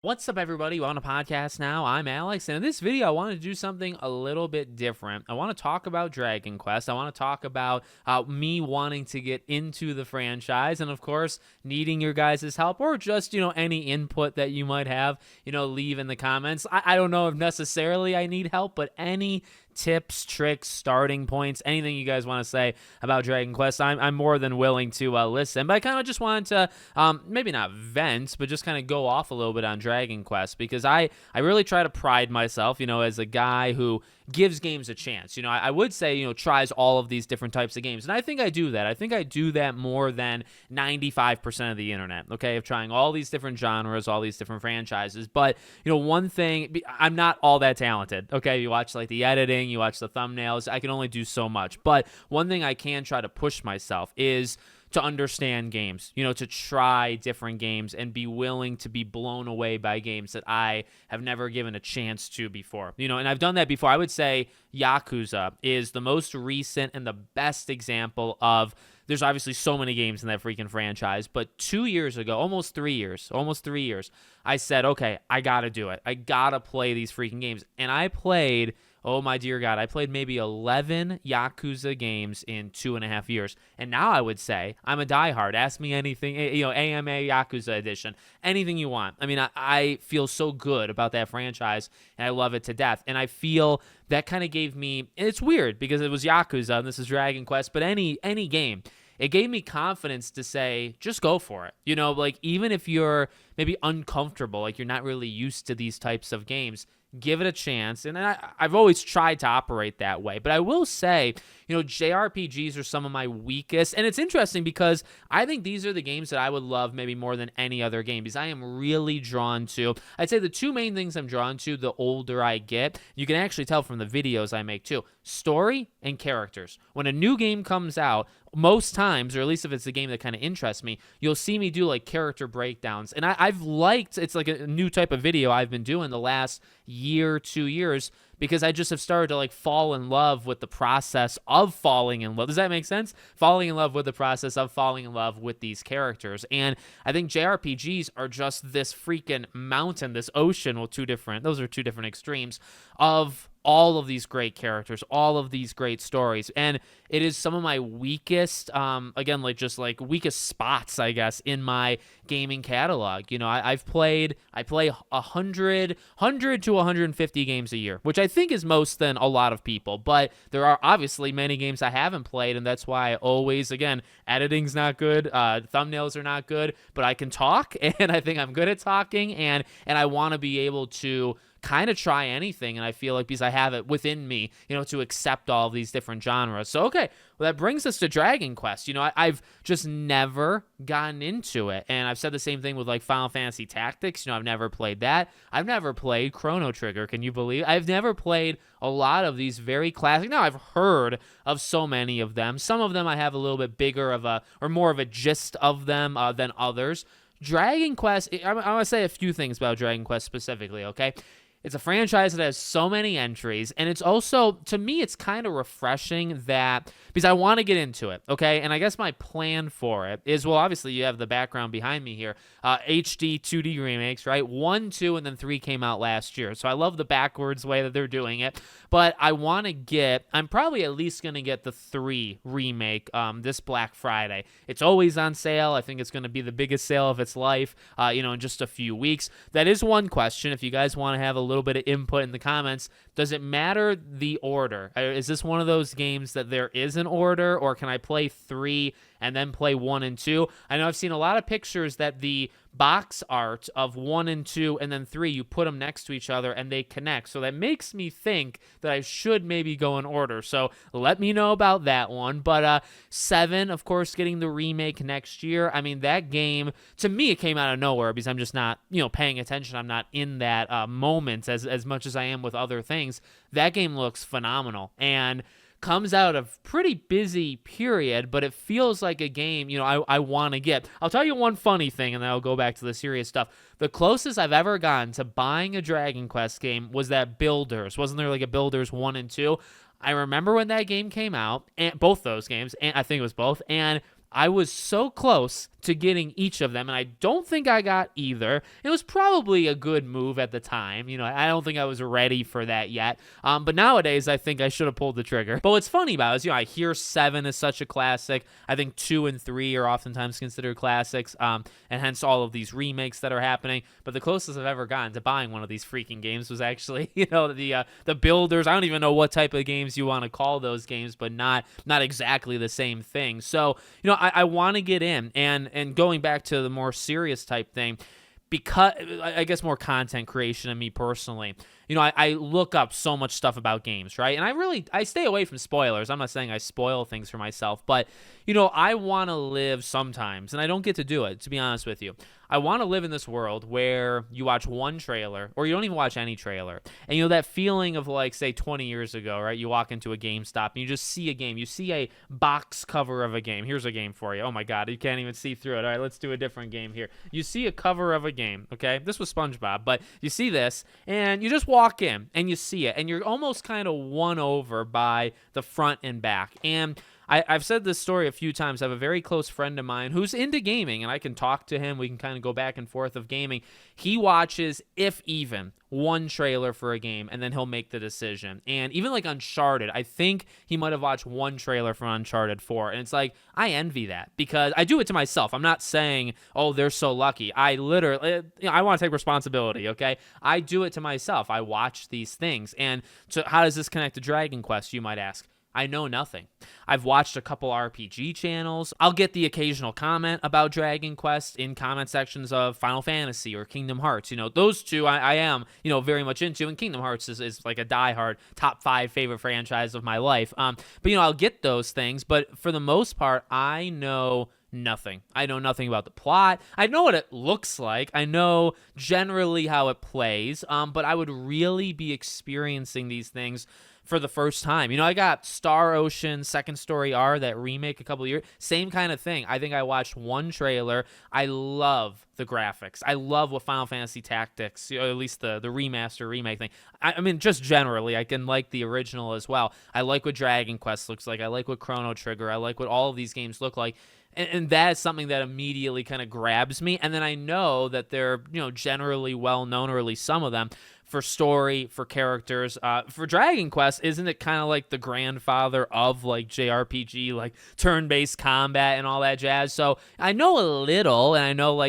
What's up, everybody? We're on a podcast now. I'm Alex, and in this video, I want to do something a little bit different. I want to talk about Dragon Quest. I want to talk about me wanting to get into the franchise, and of course, needing your guys' help or just, any input that you might have, leave in the comments. I don't know if necessarily I need help, but any tips, tricks, starting points, anything you guys want to say about Dragon Quest, I'm more than willing to listen. But I kind of just wanted to maybe not vent, but just kind of go off a little bit on Dragon Quest, because I really try to pride myself, as a guy who gives games a chance. I would say, tries all of these different types of games. And I think I do that. I think I do that more than 95% of the internet, okay, of trying all these different genres, all these different franchises. But, one thing, I'm not all that talented, okay? You watch like the editing, you watch the thumbnails, I can only do so much. But one thing I can try to push myself is to understand games, to try different games and be willing to be blown away by games that I have never given a chance to before. And I've done that before. I would say Yakuza is the most recent and the best example of, there's obviously so many games in that freaking franchise, but 2 years ago, almost 3 years, I said, okay, I got to do it. I got to play these freaking games. And I played, oh my dear God, I played maybe 11 Yakuza games in 2.5 years. And now I would say I'm a diehard. Ask me anything, AMA Yakuza edition, anything you want. I mean, I feel so good about that franchise, and I love it to death. And I feel that kind of gave me, it's weird because it was Yakuza and this is Dragon Quest, but any game, it gave me confidence to say, just go for it. Like, even if you're maybe uncomfortable, like you're not really used to these types of games, give it a chance. And I've always tried to operate that way. But I will say, JRPGs are some of my weakest. And it's interesting because I think these are the games that I would love maybe more than any other game, because I am really drawn to, I'd say the two main things I'm drawn to the older I get, you can actually tell from the videos I make too, story and characters. When a new game comes out, most times, or at least if it's a game that kind of interests me, you'll see me do like character breakdowns. And I've liked, it's like a new type of video I've been doing the last year, 2 years, because I just have started to like fall in love with the process of falling in love. Does that make sense? Falling in love with the process of falling in love with these characters. And I think JRPGs are just this freaking mountain, this ocean, well, those are two different extremes of all of these great characters, all of these great stories. And it is some of my weakest, weakest spots, I guess, in my gaming catalog. I play 100 to 150 games a year, which I think is most than a lot of people. But there are obviously many games I haven't played, and that's why I always, again, editing's not good, thumbnails are not good, but I can talk, and I think I'm good at talking, and I want to be able to kind of try anything, and I feel like because I have it within me, to accept all these different genres. So, okay, well, that brings us to Dragon Quest. I've just never gotten into it, and I've said the same thing with like Final Fantasy Tactics. I've never played that. I've never played Chrono Trigger. Can you believe? I've never played a lot of these very classic. Now, I've heard of so many of them. Some of them I have a little bit bigger of a, or more of a gist of them than others. Dragon Quest, I'm going to say a few things about Dragon Quest specifically, okay? It's a franchise that has so many entries, and it's also, to me, it's kind of refreshing that, because I want to get into it, okay? And I guess my plan for it is, well, obviously you have the background behind me here, HD 2D remakes, right? 1, 2, and then 3 came out last year, so I love the backwards way that they're doing it, but I want to I'm probably at least going to get the 3 remake this Black Friday. It's always on sale. I think it's going to be the biggest sale of its life, in just a few weeks. That is one question. If you guys want to have a little bit of input in the comments, does it matter the order? Is this one of those games that there is an order, or can I play 3 and then play 1 and 2? I know I've seen a lot of pictures that the box art of 1 and 2 and then 3, you put them next to each other and they connect. So that makes me think that I should maybe go in order. So let me know about that one. But 7, of course, getting the remake next year. I mean, that game, to me, it came out of nowhere because I'm just not, paying attention. I'm not in that moment as much as I am with other things. That game looks phenomenal. And comes out of pretty busy period, but it feels like a game, I want to get. I'll tell you one funny thing, and then I'll go back to the serious stuff. The closest I've ever gotten to buying a Dragon Quest game was that Builders. Wasn't there like a Builders 1 and 2? I remember when that game came out, and both those games, and I think it was both, and I was so close to getting each of them, and I don't think I got either. It was probably a good move at the time. I don't think I was ready for that yet. But nowadays, I think I should have pulled the trigger. But what's funny about it is, I hear 7 is such a classic. I think 2 and 3 are oftentimes considered classics, and hence all of these remakes that are happening. But the closest I've ever gotten to buying one of these freaking games was actually, the builders. I don't even know what type of games you want to call those games, but not exactly the same thing. So, I want to get in, and going back to the more serious type thing, because I guess more content creation and me personally, I look up so much stuff about games, right? And I stay away from spoilers. I'm not saying I spoil things for myself, but, I want to live sometimes, and I don't get to do it, to be honest with you. I want to live in this world where you watch one trailer, or you don't even watch any trailer, and that feeling of, like, say 20 years ago, right? You walk into a GameStop and you just see a game. You see a box cover of a game. Here's a game for you. Oh my God, you can't even see through it. All right, let's do a different game here. You see a cover of a game, okay? This was SpongeBob, but you see this, and you just walk in and you see it, and you're almost kind of won over by the front and back. And I've said this story a few times. I have a very close friend of mine who's into gaming, and I can talk to him. We can kind of go back and forth of gaming. He watches, if even, one trailer for a game, and then he'll make the decision. And even like Uncharted, I think he might have watched one trailer for Uncharted 4. And it's like, I envy that, because I do it to myself. I'm not saying, oh, they're so lucky. I literally, I want to take responsibility, okay? I do it to myself. I watch these things. And so how does this connect to Dragon Quest, you might ask? I know nothing. I've watched a couple RPG channels. I'll get the occasional comment about Dragon Quest in comment sections of Final Fantasy or Kingdom Hearts. Those two I am, very much into. And Kingdom Hearts is like a diehard top 5 favorite franchise of my life. But I'll get those things. But for the most part, I know nothing. I know nothing about the plot. I know what it looks like. I know generally how it plays. But I would really be experiencing these things for the first time. I got Star Ocean Second Story R, that remake a couple of years. Same kind of thing. I think I watched one trailer. I love the graphics. I love what Final Fantasy Tactics, at least the remaster remake thing. I mean, just generally, I can like the original as well. I like what Dragon Quest looks like. I like what Chrono Trigger. I like what all of these games look like. And that is something that immediately kind of grabs me. And then I know that they're, generally well known, or at least some of them, for story, for characters. For Dragon Quest, isn't it kind of like the grandfather of like JRPG, like turn-based combat and all that jazz? So I know a little, and I know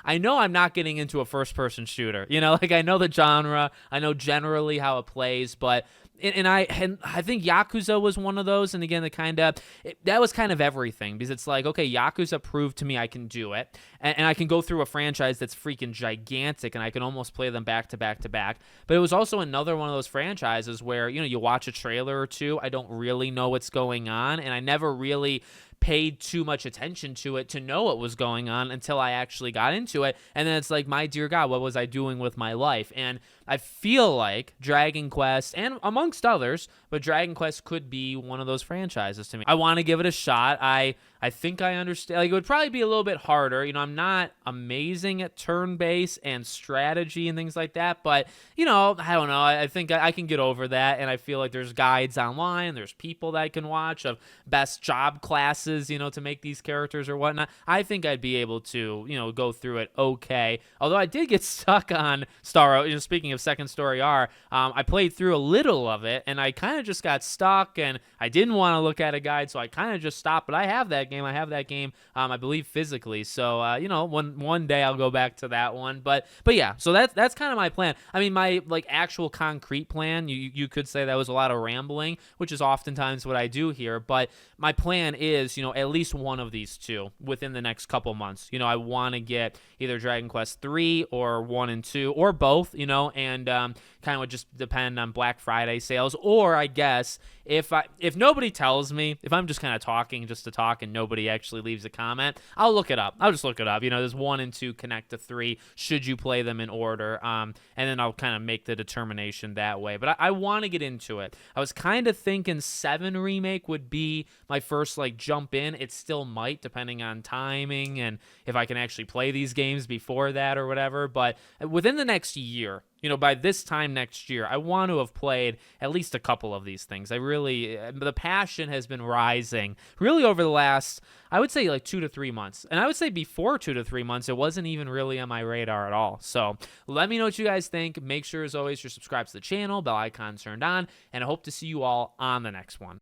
I know I'm not getting into a first-person shooter. I know the genre, I know generally how it plays, but. And I think Yakuza was one of those. And again, that was kind of everything, because it's like, okay, Yakuza proved to me I can do it. And I can go through a franchise that's freaking gigantic, and I can almost play them back to back to back. But it was also another one of those franchises where, you watch a trailer or two, I don't really know what's going on. And I never really paid too much attention to it to know what was going on until I actually got into it. And then it's like, my dear God, what was I doing with my life? And I feel like Dragon Quest, and amongst others, but Dragon Quest could be one of those franchises to me. I want to give it a shot. I think I understand. Like, it would probably be a little bit harder. I'm not amazing at turn-based and strategy and things like that, but, I don't know. I think I can get over that, and I feel like there's guides online. There's people that I can watch of best job classes, to make these characters or whatnot. I think I'd be able to, go through it okay. Although I did get stuck on speaking of Second Story R, I played through a little of it, and I kind of just got stuck, and I didn't want to look at a guide, so I kind of just stopped. But I have that game. I have that game, I believe, physically. So, one day I'll go back to that one. But yeah, so that's kind of my plan. I mean, my actual concrete plan, you could say that was a lot of rambling, which is oftentimes what I do here. But my plan is, at least one of these two within the next couple months. I want to get either Dragon Quest 3 or 1 and 2 or both, and kind of would just depend on Black Friday sales. Or I guess if nobody tells me, if I'm just kind of talking just to talk and nobody actually leaves a comment, I'll look it up. I'll just look it up. There's 1 and 2 connect to 3. Should you play them in order? And then I'll kind of make the determination that way. But I want to get into it. I was kind of thinking 7 remake would be my first jump in. It still might, depending on timing and if I can actually play these games before that or whatever. But within the next year, by this time next year, I want to have played at least a couple of these things. The passion has been rising really over the last, I would say, like 2 to 3 months. And I would say before 2 to 3 months, it wasn't even really on my radar at all. So let me know what you guys think. Make sure, as always, you're subscribed to the channel, bell icon turned on, and I hope to see you all on the next one.